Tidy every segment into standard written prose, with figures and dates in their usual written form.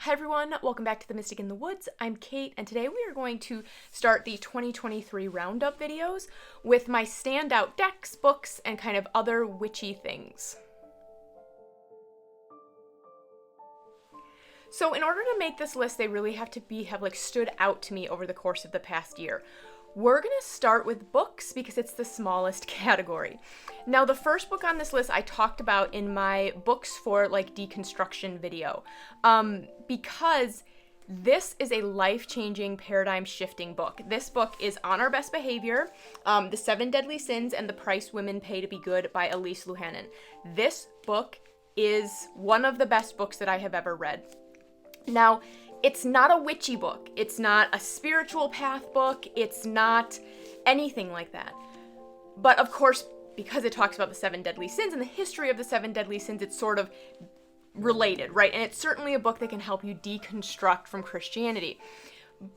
Hi everyone, welcome back to The Mystic in the Woods. I'm Kate, and today we are going to start the 2023 roundup videos with my standout decks, books, and kind of other witchy things. So in order to make this list, they really have stood out to me over the course of the past year. We're going to start with books because it's the smallest category. Now, the first book on this list I talked about in my books for deconstruction video, because this is a life-changing, paradigm-shifting book. This book is On Our Best Behavior, The 7 Deadly Sins and the Price Women Pay to Be Good by Elise Luhanen. This book is one of the best books that I have ever read. Now, it's not a witchy book. It's not a spiritual path book. It's not anything like that. But of course, because it talks about the 7 deadly sins and the history of the 7 deadly sins, it's sort of related, right? And it's certainly a book that can help you deconstruct from Christianity.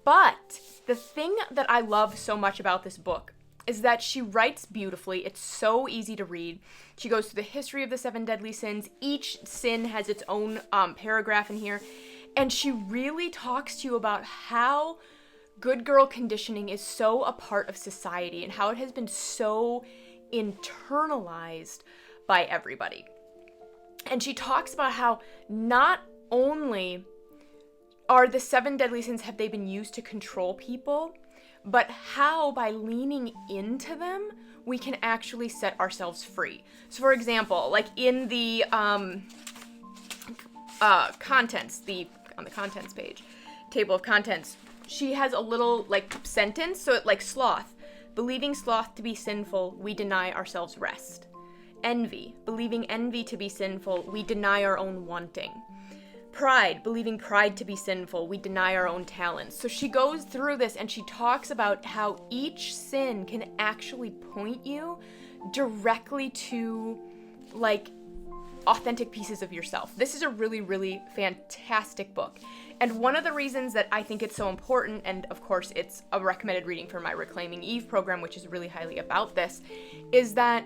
But the thing that I love so much about this book is that she writes beautifully. It's so easy to read. She goes through the history of the 7 deadly sins. Each sin has its own paragraph in here. And she really talks to you about how good girl conditioning is so a part of society and how it has been so internalized by everybody. And she talks about how not only are the 7 deadly sins have they been used to control people, but how by leaning into them, we can actually set ourselves free. So for example, in the contents, on the contents page, table of contents, she has a little sentence, so it sloth. Believing sloth to be sinful, we deny ourselves rest. Envy. Believing envy to be sinful, we deny our own wanting. Pride. Believing pride to be sinful, we deny our own talents. So she goes through this and she talks about how each sin can actually point you directly to authentic pieces of yourself. This is a really, really fantastic book. And one of the reasons that I think it's so important, and of course it's a recommended reading for my Reclaiming Eve program, which is really highly about this, is that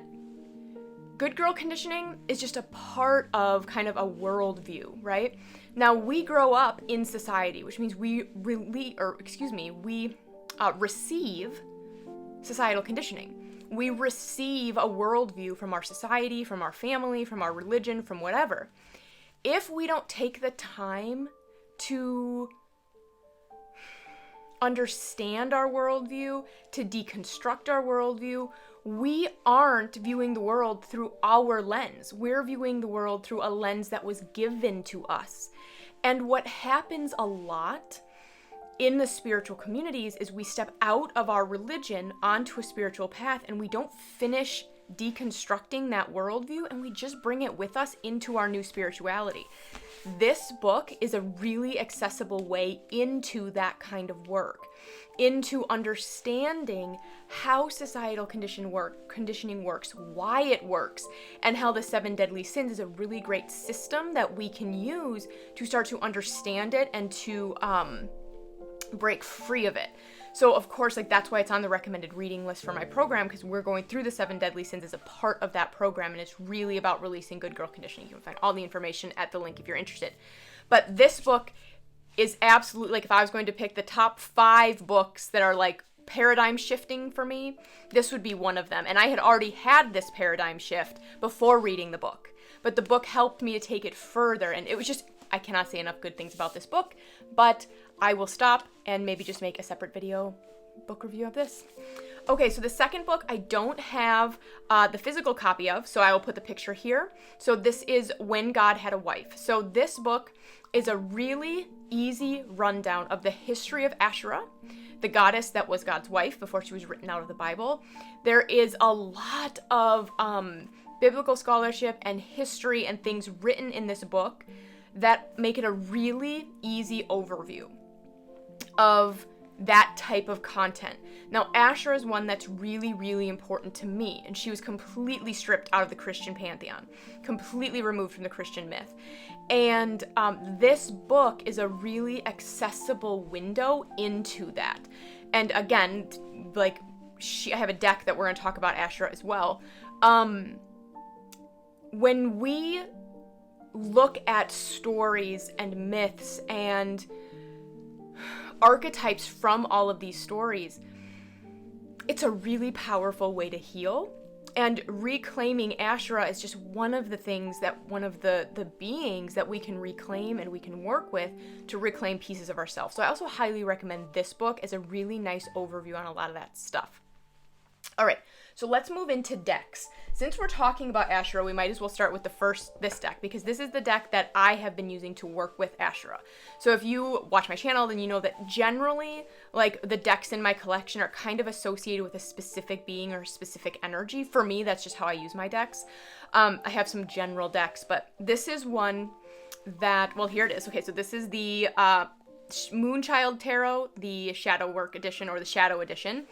good girl conditioning is just a part of kind of a worldview, right? Now, we grow up in society, which means we receive societal conditioning. We receive a worldview from our society, from our family, from our religion, from whatever. If we don't take the time to understand our worldview, to deconstruct our worldview, we aren't viewing the world through our lens. We're viewing the world through a lens that was given to us. And what happens a lot in the spiritual communities is we step out of our religion onto a spiritual path and we don't finish deconstructing that worldview and we just bring it with us into our new spirituality. This book is a really accessible way into that kind of work, into understanding how societal conditioning works, why it works, and how the 7 deadly sins is a really great system that we can use to start to understand it and to break free of it. So of course, that's why it's on the recommended reading list for my program, because we're going through the 7 deadly sins as a part of that program, and it's really about releasing good girl conditioning. You can find all the information at the link if you're interested. But this book is absolutely, if I was going to pick the top 5 books that are paradigm shifting for me, this would be one of them. And I had already had this paradigm shift before reading the book, but the book helped me to take it further, and it was just, I cannot say enough good things about this book, but I will stop and maybe just make a separate video book review of this. Okay, so the second book I don't have the physical copy of, so I will put the picture here. So this is When God Had a Wife. So this book is a really easy rundown of the history of Asherah, the goddess that was God's wife before she was written out of the Bible. There is a lot of biblical scholarship and history and things written in this book that make it a really easy overview of that type of content. Now, Asherah is one that's really, really important to me, and she was completely stripped out of the Christian pantheon, completely removed from the Christian myth. And this book is a really accessible window into that. And again, I have a deck that we're going to talk about Asherah as well. When we look at stories and myths and archetypes from all of these stories, it's a really powerful way to heal. And reclaiming Asherah is just one of the things that, one of the beings that we can reclaim and we can work with to reclaim pieces of ourselves. So I also highly recommend this book as a really nice overview on a lot of that stuff. All right, so let's move into decks. Since we're talking about Asherah, we might as well start with this deck, because this is the deck that I have been using to work with Asherah. So if you watch my channel, then you know that generally, like, the decks in my collection are kind of associated with a specific being or specific energy. For me, that's just how I use my decks. I have some general decks, but this is one that, well, here it is. Okay, so this is the Moonchild Tarot, the Shadow Work Edition, or the Shadow Edition.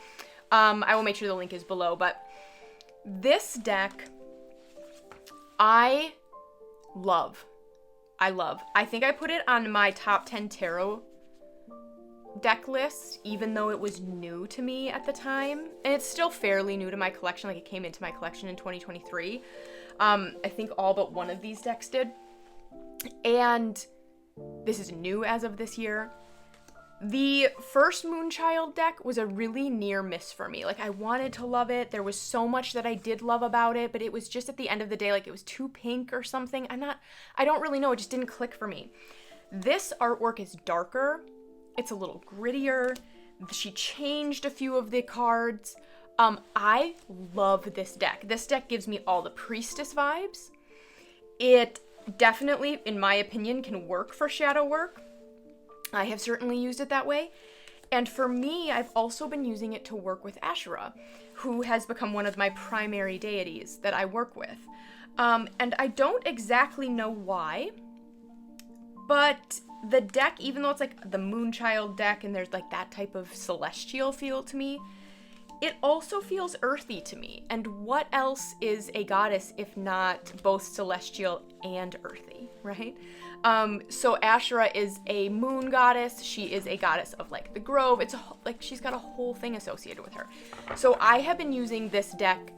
I will make sure the link is below, but this deck, I love. I think I put it on my top 10 tarot deck list, even though it was new to me at the time. And it's still fairly new to my collection, like it came into my collection in 2023. I think all but one of these decks did. And this is new as of this year. The first Moonchild deck was a really near miss for me. Like, I wanted to love it. There was so much that I did love about it, but it was just at the end of the day, like, it was too pink or something. I don't really know. It just didn't click for me. This artwork is darker. It's a little grittier. She changed a few of the cards. I love this deck. This deck gives me all the priestess vibes. It definitely, in my opinion, can work for shadow work. I have certainly used it that way. And for me, I've also been using it to work with Asherah, who has become one of my primary deities that I work with. And I don't exactly know why, but the deck, even though it's like the Moonchild deck and there's like that type of celestial feel to me, it also feels earthy to me. And what else is a goddess if not both celestial and earthy, right? So Asherah is a moon goddess. She is a goddess of like the grove. It's like she's got a whole thing associated with her. So I have been using this deck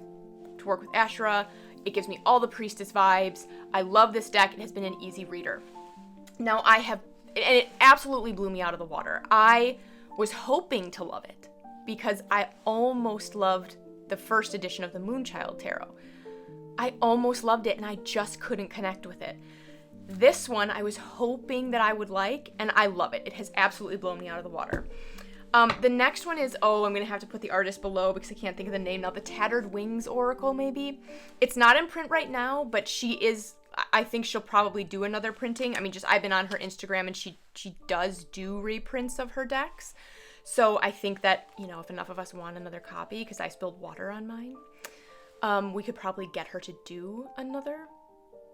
to work with Asherah. It gives me all the priestess vibes. I love this deck. It has been an easy reader. Now and it absolutely blew me out of the water. I was hoping to love it because I almost loved the first edition of the Moonchild Tarot. I almost loved it and I just couldn't connect with it. This one I was hoping that I would like, and I love it. It has absolutely blown me out of the water. The next one is, I'm going to have to put the artist below because I can't think of the name now. The Tattered Wings Oracle, maybe. It's not in print right now, but she is, I think she'll probably do another printing. I mean, I've been on her Instagram, and she does do reprints of her decks. So I think that, if enough of us want another copy, because I spilled water on mine, we could probably get her to do another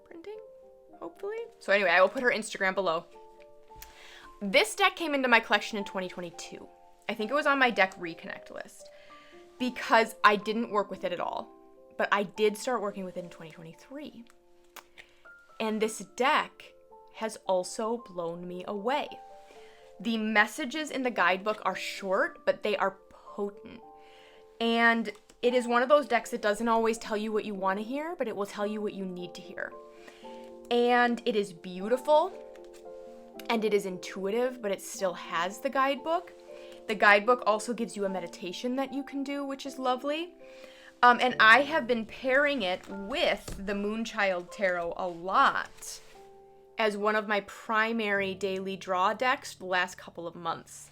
printing. Hopefully. So anyway, I will put her Instagram below. This deck came into my collection in 2022. I think it was on my deck reconnect list because I didn't work with it at all, but I did start working with it in 2023. And this deck has also blown me away. The messages in the guidebook are short, but they are potent. And it is one of those decks that doesn't always tell you what you want to hear, but it will tell you what you need to hear. And it is beautiful, and it is intuitive, but it still has the guidebook. The guidebook also gives you a meditation that you can do, which is lovely. And I have been pairing it with the Moonchild Tarot a lot as one of my primary daily draw decks the last couple of months.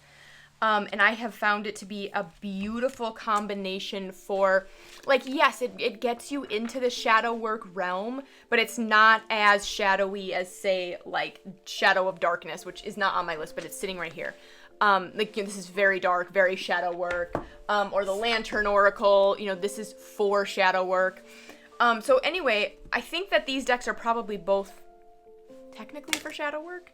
And I have found it to be a beautiful combination for, like, yes, it gets you into the shadow work realm, but it's not as shadowy as, say, like, Shadow of Darkness, which is not on my list, but it's sitting right here. This is very dark, very shadow work. Or the Lantern Oracle, this is for shadow work. So anyway, I think that these decks are probably both technically for shadow work.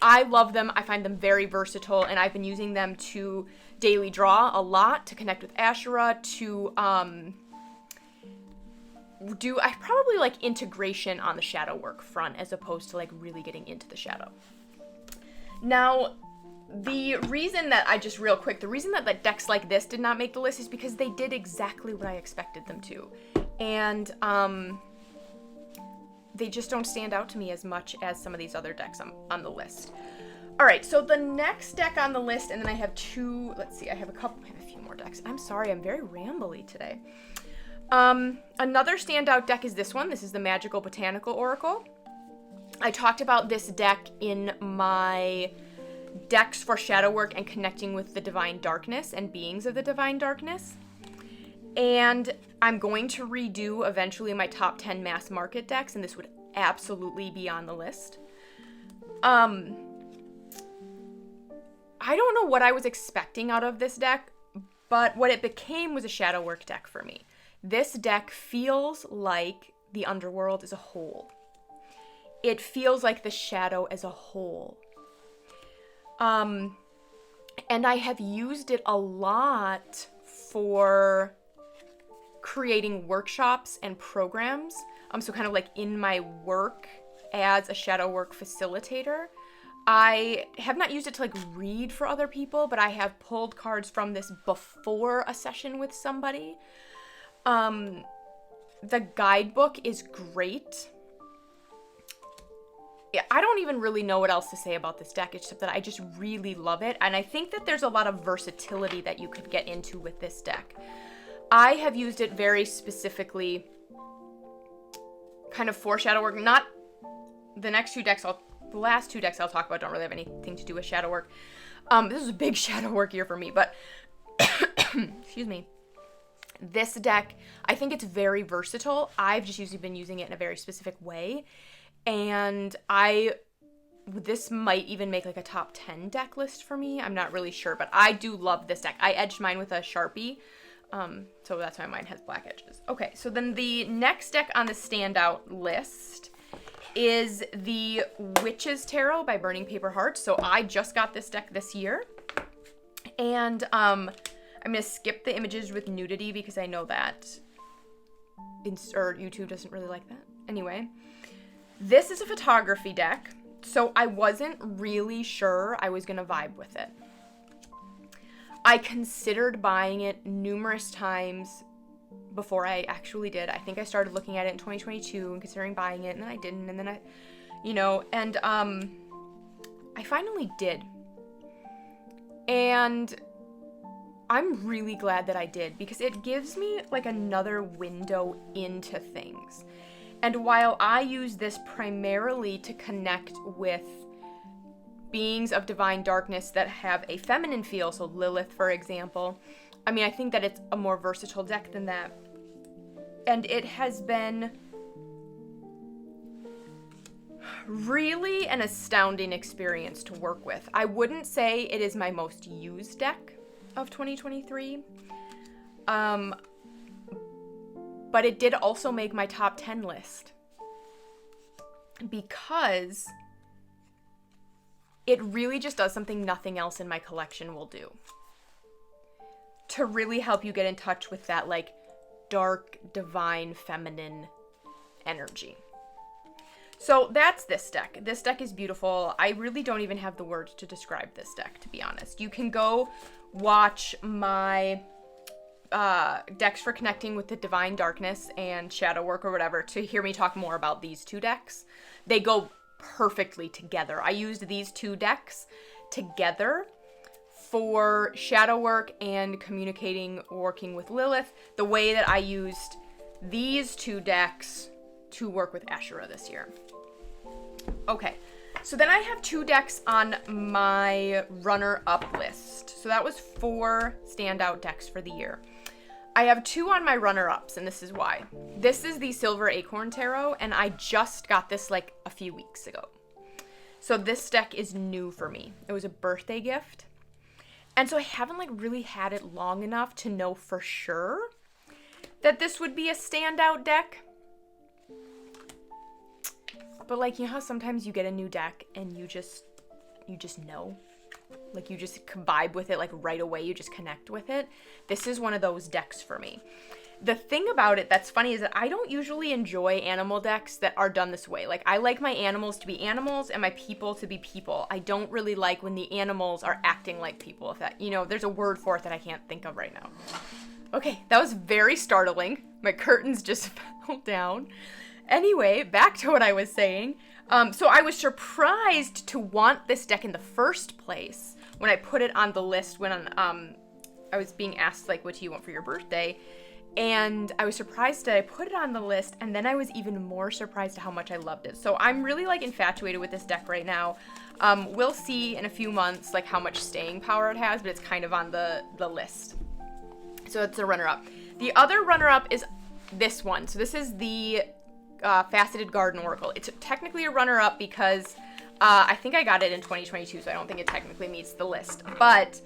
I love them. I find them very versatile, and I've been using them to daily draw a lot, to connect with Asherah, to do I probably like integration on the shadow work front as opposed to like really getting into the shadow. Now, the reason that the reason that decks like this did not make the list is because they did exactly what I expected them to. And they just don't stand out to me as much as some of these other decks on the list. All right, so the next deck on the list, and then I have two, let's see, I have a few more decks. I'm sorry, I'm very rambly today. Another standout deck is this one. This is the Magical Botanical Oracle. I talked about this deck in my decks for shadow work and connecting with the Divine Darkness and beings of the Divine Darkness. And I'm going to redo eventually my top 10 mass market decks, and this would absolutely be on the list. I don't know what I was expecting out of this deck, but what it became was a shadow work deck for me. This deck feels like the underworld as a whole. It feels like the shadow as a whole. And I have used it a lot for creating workshops and programs. So kind of like in my work as a shadow work facilitator. I have not used it to like read for other people, but I have pulled cards from this before a session with somebody. The guidebook is great. I don't even really know what else to say about this deck, except that I just really love it. And I think that there's a lot of versatility that you could get into with this deck. I have used it very specifically kind of for shadow work. Not the next two decks, the last two decks I'll talk about don't really have anything to do with shadow work. This is a big shadow work year for me, but excuse me. This deck, I think it's very versatile. I've just usually been using it in a very specific way. And this might even make like a top 10 deck list for me. I'm not really sure, but I do love this deck. I edged mine with a Sharpie. So that's why mine has black edges. Okay, so then the next deck on the standout list is the Witch's Tarot by Burning Paper Hearts. So I just got this deck this year. And I'm going to skip the images with nudity because I know that YouTube doesn't really like that. Anyway, this is a photography deck. So I wasn't really sure I was going to vibe with it. I considered buying it numerous times before I actually did. I think I started looking at it in 2022 and considering buying it, and then I didn't, and then I finally did. And I'm really glad that I did, because it gives me like another window into things. And while I use this primarily to connect with beings of divine darkness that have a feminine feel, so Lilith, for example, I mean, I think that it's a more versatile deck than that. And it has been really an astounding experience to work with. I wouldn't say it is my most used deck of 2023. But it did also make my top 10 list. Because it really just does something nothing else in my collection will do. To really help you get in touch with that, like, dark, divine, feminine energy. So that's this deck. This deck is beautiful. I really don't even have the words to describe this deck, to be honest. You can go watch my decks for connecting with the divine darkness and shadow work or whatever to hear me talk more about these two decks. They go perfectly together. I used these two decks together for shadow work and communicating, working with Lilith, the way that I used these two decks to work with Asherah this year. Okay, so then I have two decks on my runner-up list. So that was 4 standout decks for the year. I have 2 on my runner-ups, and this is why. This is the Silver Acorn Tarot, and I just got this like a few weeks ago. So this deck is new for me. It was a birthday gift. And so I haven't like really had it long enough to know for sure that this would be a standout deck. But like, you know how sometimes you get a new deck and you just know? Like you just vibe with it like right away, you just connect with it. This is one of those decks for me. The thing about it that's funny is that I don't usually enjoy animal decks that are done this way. Like, I like my animals to be animals and my people to be people. I don't really like when the animals are acting like people. If that, there's a word for it that I can't think of right now. Okay, that was very startling. My curtains just fell down. Anyway, back to what I was saying. So I was surprised to want this deck in the first place when I put it on the list when I was being asked, like, what do you want for your birthday? And I was surprised that I put it on the list, and then I was even more surprised at how much I loved it. So I'm really, like, infatuated with this deck right now. We'll see in a few months, like, how much staying power it has, but it's kind of on the list. So it's a runner-up. The other runner-up is this one. So this is the Faceted Garden Oracle. It's technically a runner-up because I think I got it in 2022, so I don't think it technically meets the list. But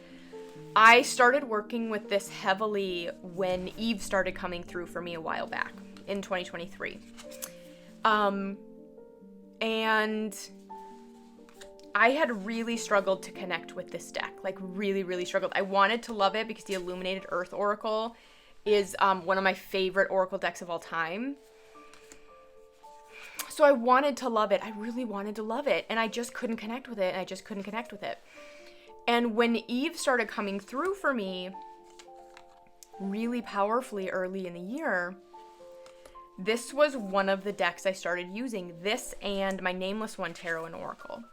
I started working with this heavily when Eve started coming through for me a while back in 2023. And I had really struggled to connect with this deck, like really, really struggled. I wanted to love it because the Illuminated Earth Oracle is one of my favorite Oracle decks of all time. So I wanted to love it. I really wanted to love it. And I just couldn't connect with it. And when Eve started coming through for me really powerfully early in the year, this was one of the decks I started using. This and my Nameless One Tarot and Oracle.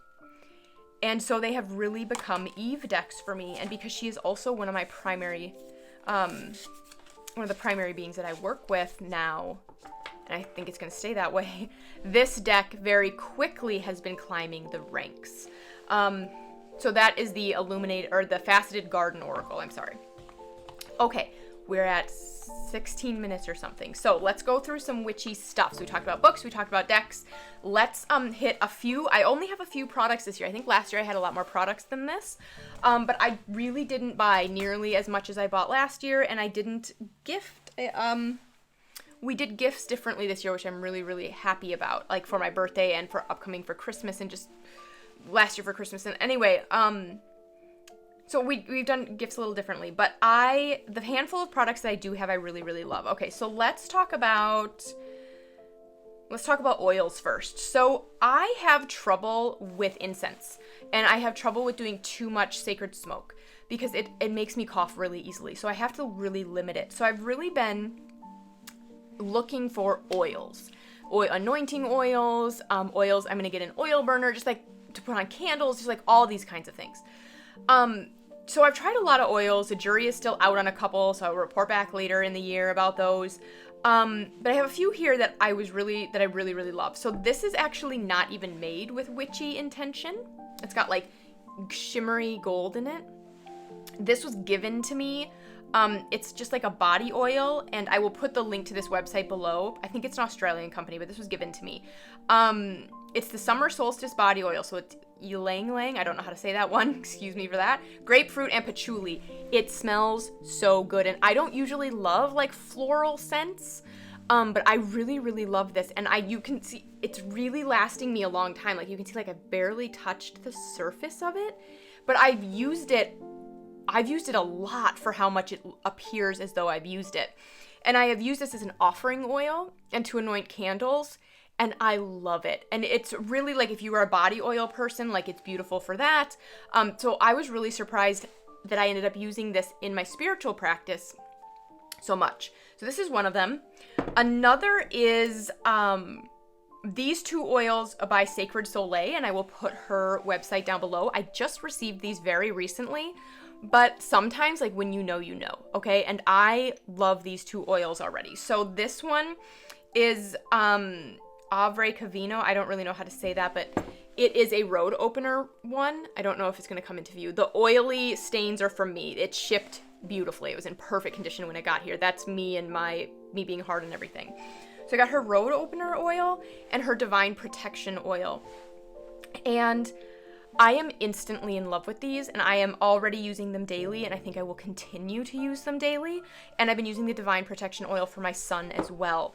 And so they have really become Eve decks for me. And because she is also one of my primary, one of the primary beings that I work with now, and I think it's going to stay that way, this deck very quickly has been climbing the ranks. So that is the the Faceted Garden Oracle, I'm sorry. Okay, we're at 16 minutes or something. So let's go through some witchy stuff. So we talked about books, we talked about decks. Let's hit a few. I only have a few products this year. I think last year I had a lot more products than this. But I really didn't buy nearly as much as I bought last year, and I didn't gift. We did gifts differently this year, which I'm really, really happy about, like for my birthday and for upcoming for Christmas and just last year for Christmas. And anyway, so we've done gifts a little differently, but the handful of products that I do have, I really, really love. Okay, so let's talk about oils first. So I have trouble with incense, and I have trouble with doing too much sacred smoke because it makes me cough really easily. So I have to really limit it. So I've really been looking for oils, anointing oils, oils. I'm going to get an oil burner, just like to put on candles, just like all these kinds of things. So I've tried a lot of oils. The jury is still out on a couple, so I'll report back later in the year about those. But I have a few here that I really, really love. So this is actually not even made with witchy intention. It's got like shimmery gold in it. This was given to me. It's just like a body oil, and I will put the link to this website below. I think it's an Australian company, but this was given to me. It's the Summer Solstice Body Oil, so it's ylang ylang, I don't know how to say that one, excuse me for that. Grapefruit and patchouli. It smells so good, and I don't usually love like floral scents, but I really, really love this, and you can see it's really lasting me a long time. Like you can see, like I barely touched the surface of it, but I've used it a lot for how much it appears as though I've used it. And I have used this as an offering oil and to anoint candles, and I love it. And it's really like if you are a body oil person, like it's beautiful for that. So I was really surprised that I ended up using this in my spiritual practice so much. So this is one of them. Another is these two oils by Sacred Soleil, and I will put her website down below. I just received these very recently. But sometimes, like, when you know, okay? And I love these two oils already. So this one is Avre Cavino. I don't really know how to say that, but it is a road opener one. I don't know if it's going to come into view. The oily stains are from me. It shipped beautifully. It was in perfect condition when it got here. That's me and me being hard and everything. So I got her road opener oil and her divine protection oil. And I am instantly in love with these, and I am already using them daily, and I think I will continue to use them daily. And I've been using the Divine Protection Oil for my son as well.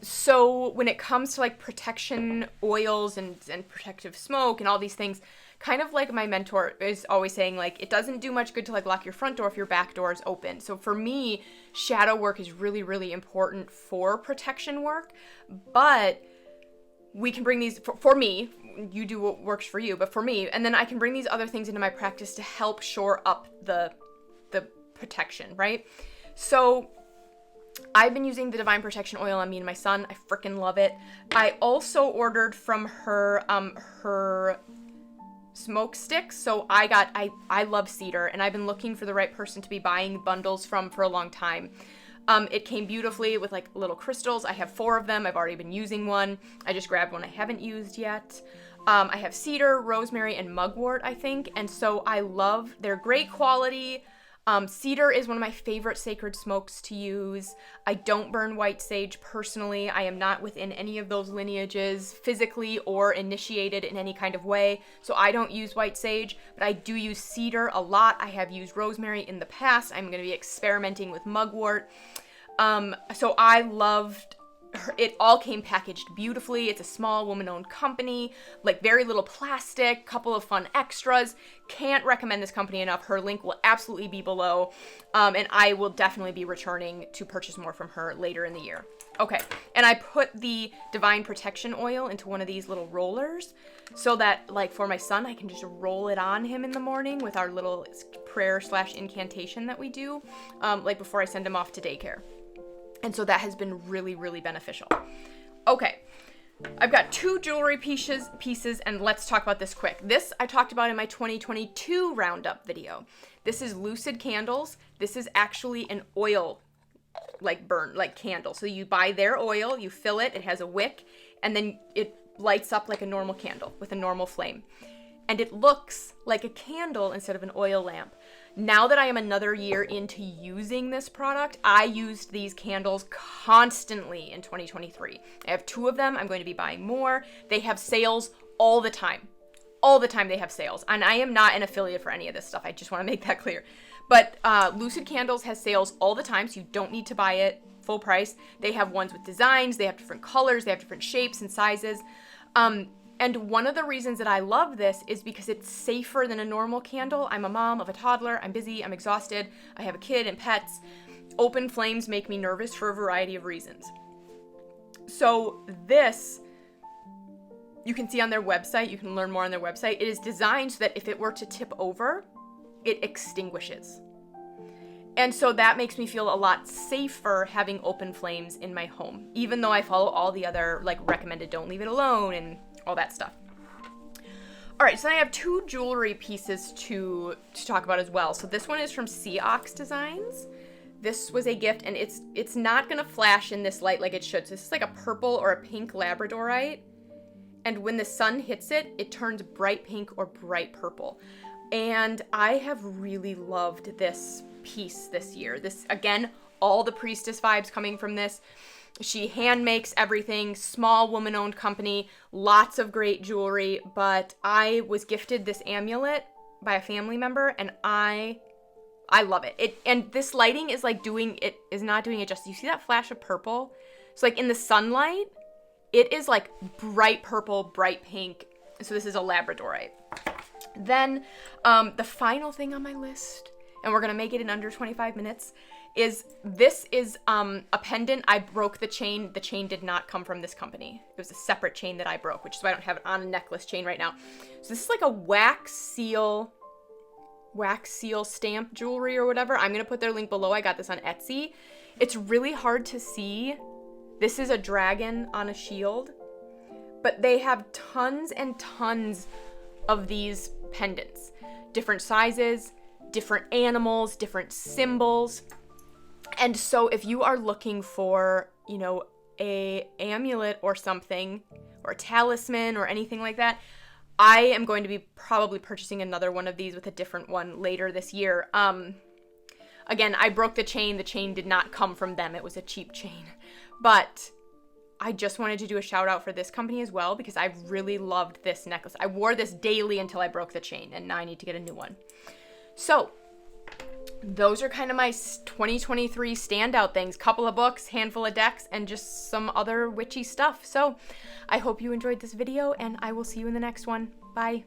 So when it comes to like protection oils and protective smoke and all these things, kind of like my mentor is always saying, like, it doesn't do much good to like lock your front door if your back door is open. So for me, shadow work is really, really important for protection work, but we can bring these, for me, you do what works for you, but for me, and then I can bring these other things into my practice to help shore up the protection, right? So I've been using the Divine Protection Oil on me and my son. I freaking love it. I also ordered from her, her smoke sticks. So I love cedar, and I've been looking for the right person to be buying bundles from for a long time. It came beautifully with like little crystals. I have 4 of them. I've already been using one. I just grabbed one I haven't used yet. I have cedar, rosemary, and mugwort, I think. And so they're great quality. Cedar is one of my favorite sacred smokes to use. I don't burn white sage personally. I am not within any of those lineages physically or initiated in any kind of way. So I don't use white sage, but I do use cedar a lot. I have used rosemary in the past. I'm going to be experimenting with mugwort. So I loved it. All came packaged beautifully. It's a small woman-owned company, like very little plastic, couple of fun extras. Can't recommend this company enough. Her link will absolutely be below, and I will definitely be returning to purchase more from her later in the year. Okay, and I put the Divine Protection Oil into one of these little rollers so that, like, for my son, I can just roll it on him in the morning with our little prayer/incantation that we do, like before I send him off to daycare. And so that has been really, really beneficial. Okay, I've got 2 jewelry pieces, and let's talk about this quick. This I talked about in my 2022 roundup video. This is Lucid Candles. This is actually an oil, like candle. So you buy their oil, you fill it, it has a wick, and then it lights up like a normal candle with a normal flame. And it looks like a candle instead of an oil lamp. Now that I am another year into using this product, I used these candles constantly in 2023. I have 2 of them. I'm going to be buying more. They have sales all the time. All the time they have sales. And I am not an affiliate for any of this stuff. I just want to make that clear. But Lucid Candles has sales all the time, so you don't need to buy it full price. They have ones with designs. They have different colors. They have different shapes and sizes. And one of the reasons that I love this is because it's safer than a normal candle. I'm a mom of a toddler. I'm busy. I'm exhausted. I have a kid and pets. Open flames make me nervous for a variety of reasons. So this, you can see on their website. You can learn more on their website. It is designed so that if it were to tip over, it extinguishes. And so that makes me feel a lot safer having open flames in my home, even though I follow all the other, like, recommended don't leave it alone and all that stuff. All right, so I have 2 jewelry pieces to talk about as well. So this one is from Sea Ox Designs. This was a gift, and it's not gonna flash in this light like it should. So this is like a purple or a pink labradorite, and when the sun hits it, it turns bright pink or bright purple. And I have really loved this piece this year. This, again, all the priestess vibes coming from this. She hand makes everything, small woman-owned company, lots of great jewelry, but I was gifted this amulet by a family member, and I love it. And this lighting is not doing it justice. You see that flash of purple? So like in the sunlight, it is like bright purple, bright pink. So this is a labradorite. Then the final thing on my list, and we're gonna make it in under 25 minutes, is a pendant. I broke the chain. The chain did not come from this company. It was a separate chain that I broke, which is why I don't have it on a necklace chain right now. So this is like a wax seal stamp jewelry or whatever. I'm gonna put their link below. I got this on Etsy. It's really hard to see. This is a dragon on a shield, but they have tons and tons of these pendants, different sizes, different animals, different symbols. And so if you are looking for, you know, a amulet or something, or a talisman or anything like that, I am going to be probably purchasing another one of these with a different one later this year. Again, I broke the chain. The chain did not come from them. It was a cheap chain. But I just wanted to do a shout out for this company as well, because I really loved this necklace. I wore this daily until I broke the chain, and now I need to get a new one. So those are kind of my 2023 standout things. Couple of books, handful of decks, and just some other witchy stuff. So I hope you enjoyed this video, and I will see you in the next one. Bye.